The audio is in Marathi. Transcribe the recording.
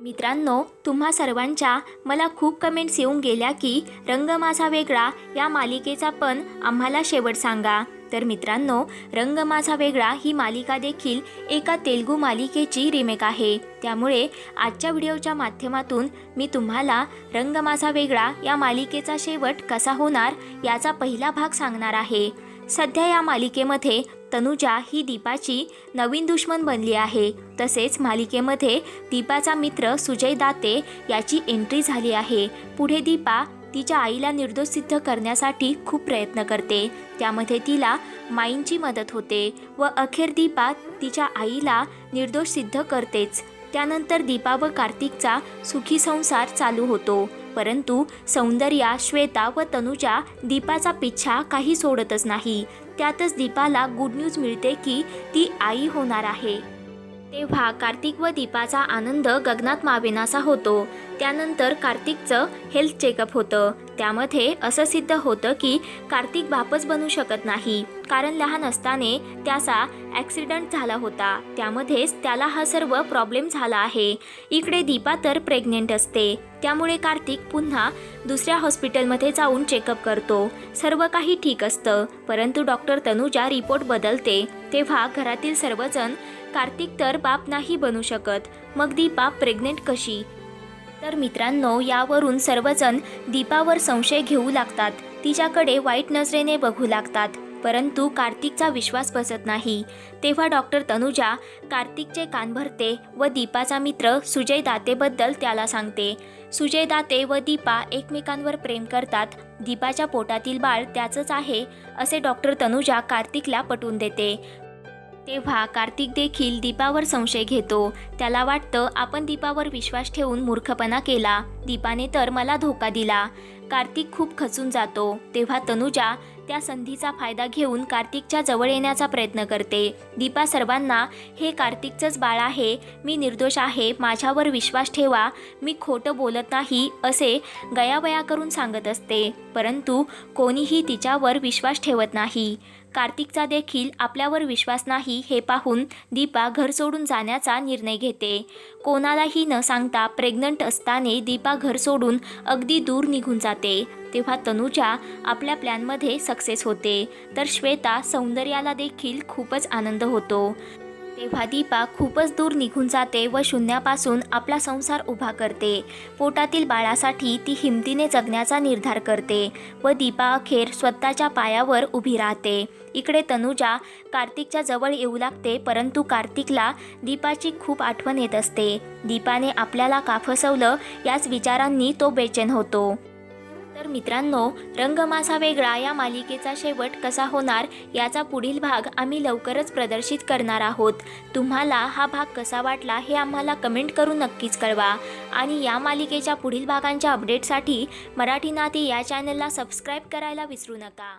मित्रांनो, तुम्हा सर्वांच्या मला खूप कमेंट्स येऊन गेल्या की रंग माझा वेगळा या मालिकेचा पण आम्हाला शेवट सांगा। तर मित्रांनो, रंग माझा वेगळा ही मालिका देखील एका तेलुगू मालिकेची रिमेक आहे। त्यामुळे आजच्या व्हिडिओच्या माध्यमातून मी तुम्हाला रंग माझा वेगळा या मालिकेचा शेवट कसा होणार याचा पहिला भाग सांगणार आहे। सध्या या मालिकेमध्ये तनुजा ही दीपाची नवीन दुश्मन बनली आहे। तसेच मालिकेमध्ये दीपाचा मित्र सुजय दाते याची एंट्री झाली आहे। पुढे दीपा तिच्या आईला निर्दोष सिद्ध करण्यासाठी खूप प्रयत्न करते। त्यामध्ये तिला माईंची मदत होते व अखेर दीपा तिच्या आईला निर्दोष सिद्ध करतेच। त्यानंतर दीपा व कार्तिकचा सुखी संसार चालू होतो। परंतु सौंदर्या, श्वेता व तनुजा दीपाचा पिच्छा काही सोडतच नाही। त्यातच दीपाला गुड न्यूज मिळते की ती आई होणार आहे। तेव्हा कार्तिक व दीपाचा आनंद गगनात मावेनासा होतो। त्यानंतर कार्तिकचं हेल्थ चेकअप होतं। त्यामध्ये असं सिद्ध होतं की कार्तिक बापच बनू शकत नाही, कारण लहान असताना त्याचा ॲक्सिडेंट झाला होता। त्यामध्येच त्याला हा सर्व प्रॉब्लेम झाला आहे। इकडे दीपा तर प्रेग्नेंट असते। त्यामुळे कार्तिक पुन्हा दुसऱ्या हॉस्पिटलमध्ये जाऊन चेकअप करतो। सर्व काही ठीक असतं, परंतु डॉक्टर तनुजा रिपोर्ट बदलते। तेव्हा घरातील सर्वजण कार्तिक तर बाप नाही बनू शकत, मग दीपा प्रेग्नेंट कशी? तर मित्रांनो, यावरून सर्वजण दीपावर संशय घेऊ लागतात, तिच्याकडे वाईट नजरेने बघू लागतात। परंतु कार्तिकचा विश्वास बसत नाही। तेव्हा डॉक्टर तनुजा कार्तिकचे कान भरते व दीपाचा मित्र सुजय दातेबद्दल त्याला सांगते। सुजय दाते व दीपा एकमेकांवर प्रेम करतात। दीपाच्या पोटातील बाळ त्याचंच आहे असे डॉक्टर तनुजा कार्तिकला पटवून देते। तेव्हा कार्तिक देखील दीपावर संशय घेतो। त्याला वाटतं आपण दीपावर विश्वास ठेवून मूर्खपणा केला, दीपाने तर मला धोका दिला। कार्तिक खूप खचून जातो। तेव्हा तनुजा त्या संधीचा फायदा घेऊन कार्तिकच्या जवळ येण्याचा प्रयत्न करते। दीपा सर्वांना हे कार्तिकचंच बाळ आहे, मी निर्दोष आहे, माझ्यावर विश्वास ठेवा, मी खोटं बोलत नाही असे गयावया करून सांगत असते। परंतु कोणीही तिच्यावर विश्वास ठेवत नाही। कार्तिकचा देखील आपल्यावर विश्वास नाही हे पाहून दीपा घर सोडून जाण्याचा निर्णय घेते। कोणालाही न सांगता प्रेग्नंट असताना दीपा घर सोडून अगदी दूर निघून जाते। तेव्हा तनुजा आपल्या प्लॅनमध्ये सक्सेस होते, तर श्वेता, सौंदर्याला देखील खूपच आनंद होतो। तेव्हा दीपा खूपच दूर निघून जाते व शून्यापासून आपला संसार उभा करते। पोटातील बाळासाठी ती हिमतीने जगण्याचा निर्धार करते व दीपा अखेर स्वतःच्या पायावर उभी राहते। इकडे तनुजा कार्तिकच्या जवळ येऊ लागते, परंतु कार्तिकला दीपाची खूप आठवण येत असते। दीपाने आपल्याला का फसवलं याच विचारांनी तो बेचैन होतो। तर मित्रांनो, रंग माझा वेगळा या मालिकेचा शेवट कसा होणार याचा पुढील भाग आम्ही लवकरच प्रदर्शित करणार आहोत। तुम्हाला हा भाग कसा वाटला हे आम्हाला कमेंट करून नक्कीच कळवा आणि या मालिकेच्या पुढील भागांच्या अपडेटसाठी मराठी नाती या चॅनलला सबस्क्राईब करायला विसरू नका।